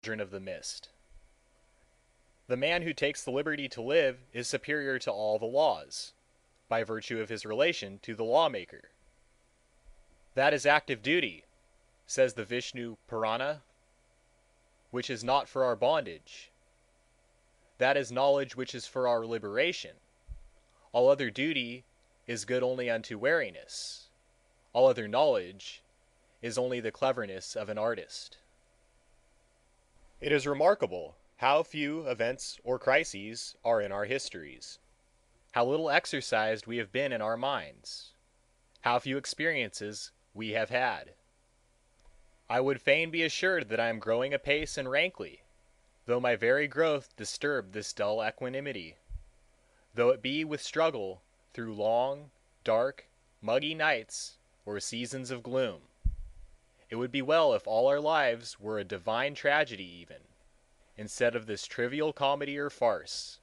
children of the mist. The man who takes the liberty to live is superior to all the laws, by virtue of his relation to the lawmaker. That is active duty, says the Vishnu Purana, which is not for our bondage. That is knowledge which is for our liberation. All other duty is good only unto wariness. All other knowledge is only the cleverness of an artist. It is remarkable how few events or crises are in our histories, how little exercised we have been in our minds, how few experiences we have had. I would fain be assured that I am growing apace and rankly, though my very growth disturb this dull equanimity, though it be with struggle through long, dark, muggy nights or seasons of gloom. It would be well if all our lives were a divine tragedy even, instead of this trivial comedy or farce.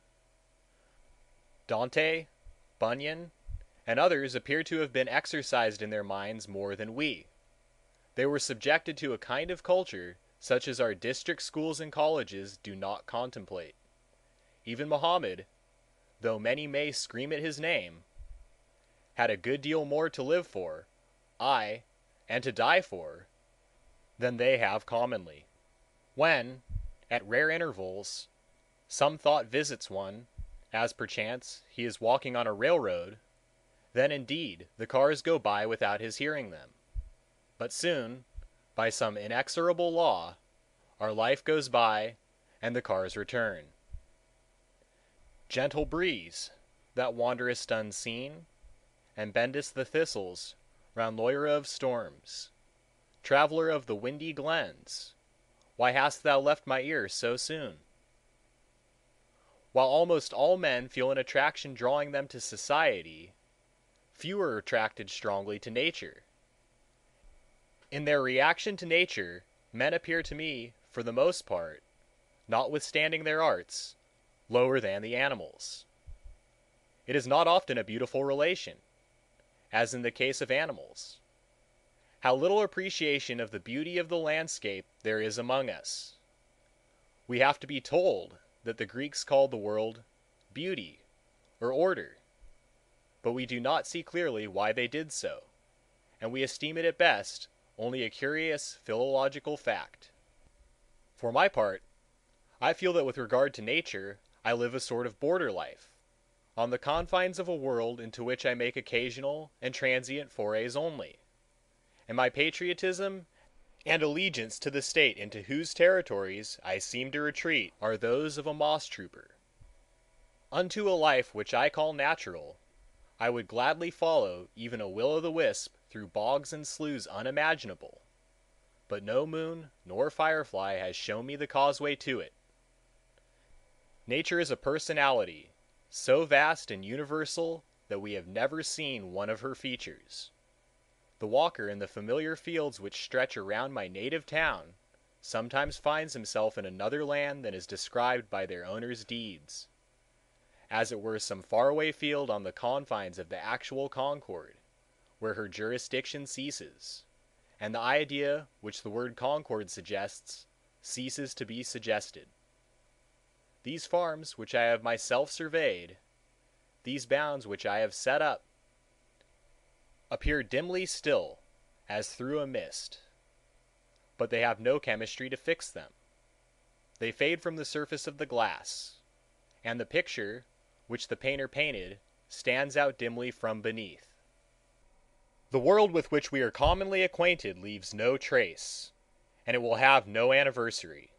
Dante, Bunyan, and others appear to have been exercised in their minds more than we. They were subjected to a kind of culture such as our district schools and colleges do not contemplate. Even Mohammed, though many may scream at his name, had a good deal more to live for, aye, and to die for, than they have commonly. When, at rare intervals, some thought visits one, as perchance he is walking on a railroad, then indeed the cars go by without his hearing them. But soon, by some inexorable law, our life goes by and the cars return. Gentle breeze, that wanderest unseen, and bendest the thistles round Loira of storms, traveller of the windy glens, why hast thou left my ear so soon? While almost all men feel an attraction drawing them to society, few are attracted strongly to nature. In their reaction to nature, men appear to me, for the most part, notwithstanding their arts, lower than the animals. It is not often a beautiful relation, as in the case of animals. How little appreciation of the beauty of the landscape there is among us! We have to be told that the Greeks called the world beauty or order, but we do not see clearly why they did so, and we esteem it at best only a curious philological fact. For my part, I feel that with regard to nature I live a sort of border life, on the confines of a world into which I make occasional and transient forays only, and my patriotism and allegiance to the state into whose territories I seem to retreat are those of a moss trooper. Unto a life which I call natural, I would gladly follow even a will-o'-the-wisp through bogs and sloughs unimaginable, but no moon nor firefly has shown me the causeway to it. Nature is a personality, so vast and universal that we have never seen one of her features. The walker in the familiar fields which stretch around my native town sometimes finds himself in another land than is described by their owner's deeds, as it were some faraway field on the confines of the actual Concord, where her jurisdiction ceases, and the idea which the word Concord suggests ceases to be suggested. These farms which I have myself surveyed, these bounds which I have set up, appear dimly still, as through a mist, but they have no chemistry to fix them. They fade from the surface of the glass, and the picture which the painter painted stands out dimly from beneath. The world with which we are commonly acquainted leaves no trace, and it will have no anniversary.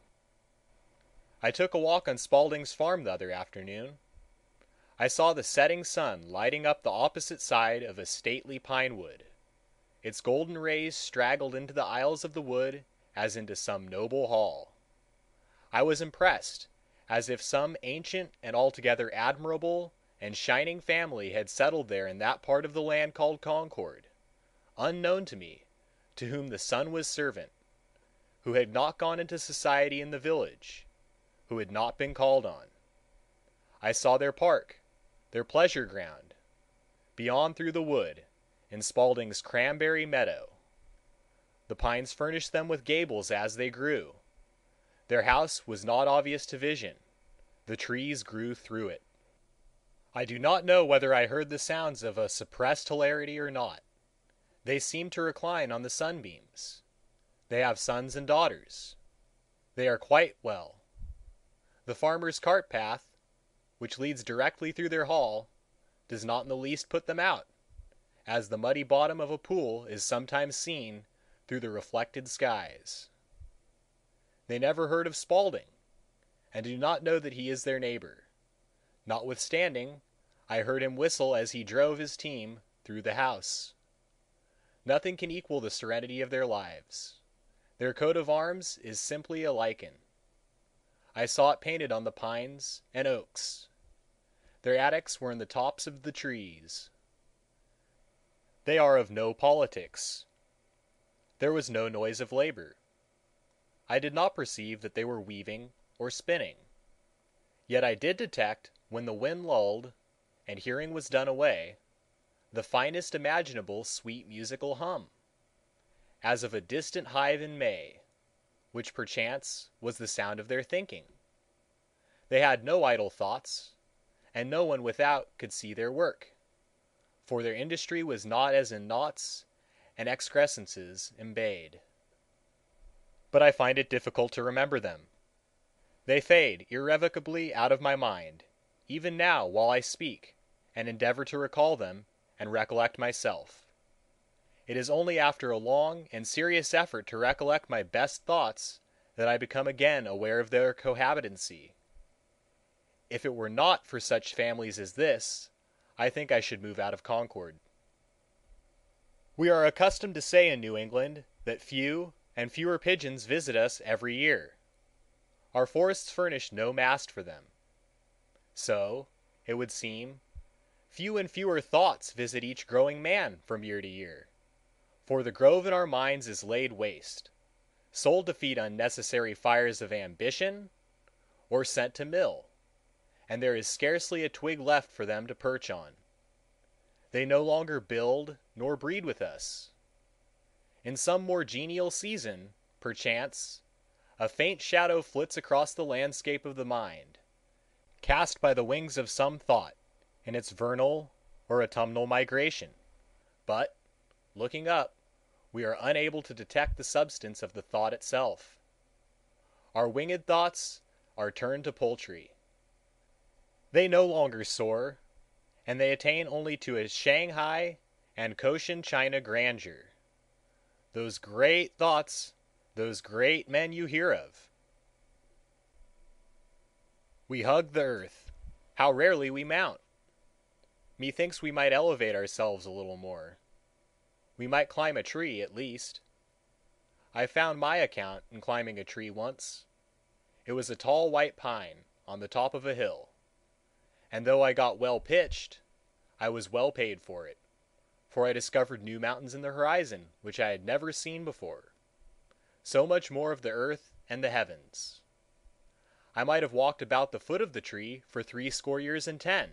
I took a walk on Spaulding's farm the other afternoon. I saw the setting sun lighting up the opposite side of a stately pine wood. Its golden rays straggled into the aisles of the wood as into some noble hall. I was impressed, as if some ancient and altogether admirable and shining family had settled there in that part of the land called Concord, unknown to me, to whom the sun was servant, who had not gone into society in the village, who had not been called on. I saw their park, their pleasure ground, beyond through the wood, in Spaulding's cranberry meadow. The pines furnished them with gables as they grew. Their house was not obvious to vision. The trees grew through it. I do not know whether I heard the sounds of a suppressed hilarity or not. They seemed to recline on the sunbeams. They have sons and daughters. They are quite well. The farmer's cart path, which leads directly through their hall, does not in the least put them out, as the muddy bottom of a pool is sometimes seen through the reflected skies. They never heard of Spaulding, and do not know that he is their neighbor. Notwithstanding, I heard him whistle as he drove his team through the house. Nothing can equal the serenity of their lives. Their coat of arms is simply a lichen. I saw it painted on the pines and oaks. Their attics were in the tops of the trees. They are of no politics. There was no noise of labor. I did not perceive that they were weaving or spinning. Yet I did detect, when the wind lulled and hearing was done away, the finest imaginable sweet musical hum, as of a distant hive in May, which perchance was the sound of their thinking. They had no idle thoughts, and no one without could see their work, for their industry was not as in knots and excrescences embayed. But I find it difficult to remember them. They fade irrevocably out of my mind, even now while I speak, and endeavor to recall them and recollect myself. It is only after a long and serious effort to recollect my best thoughts that I become again aware of their cohabitancy. If it were not for such families as this, I think I should move out of Concord. We are accustomed to say in New England that few and fewer pigeons visit us every year. Our forests furnish no mast for them. So, it would seem, few and fewer thoughts visit each growing man from year to year, for the grove in our minds is laid waste, sold to feed unnecessary fires of ambition, or sent to mill, and there is scarcely a twig left for them to perch on. They no longer build nor breed with us. In some more genial season, perchance, a faint shadow flits across the landscape of the mind, cast by the wings of some thought in its vernal or autumnal migration. But, looking up, we are unable to detect the substance of the thought itself. Our winged thoughts are turned to poultry. They no longer soar, and they attain only to a Shanghai and Cochin China grandeur. Those great thoughts, those great men you hear of. We hug the earth. How rarely we mount! Methinks we might elevate ourselves a little more. We might climb a tree, at least. I found my account in climbing a tree once. It was a tall white pine on the top of a hill, and though I got well pitched, I was well paid for it, for I discovered new mountains in the horizon which I had never seen before. So much more of the earth and the heavens. I might have walked about the foot of the tree for 80 years and 10,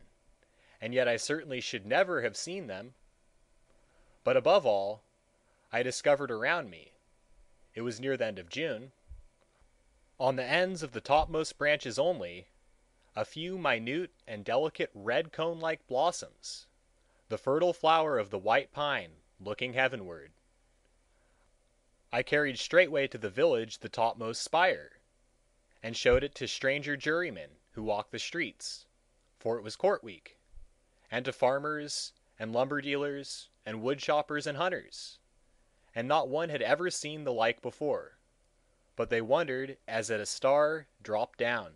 and yet I certainly should never have seen them. But above all, I discovered around me—it was near the end of June—on the ends of the topmost branches only, a few minute and delicate red cone-like blossoms, the fertile flower of the white pine looking heavenward. I carried straightway to the village the topmost spire, and showed it to stranger jurymen who walked the streets, for it was court week, and to farmers and lumber dealers and wood choppers and hunters, and not one had ever seen the like before, but they wondered as at a star dropped down.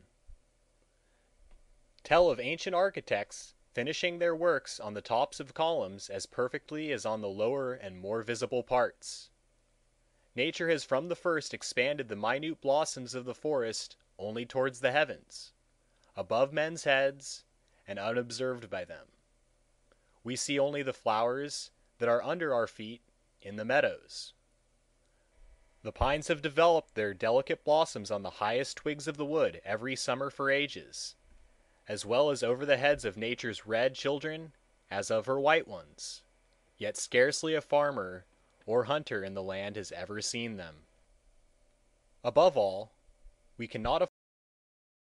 Tell of ancient architects finishing their works on the tops of columns as perfectly as on the lower and more visible parts. Nature has from the first expanded the minute blossoms of the forest only towards the heavens, above men's heads and unobserved by them. We see only the flowers that are under our feet in the meadows. The pines have developed their delicate blossoms on the highest twigs of the wood every summer for ages, as well as over the heads of nature's red children as of her white ones, yet scarcely a farmer or hunter in the land has ever seen them. Above all, we cannot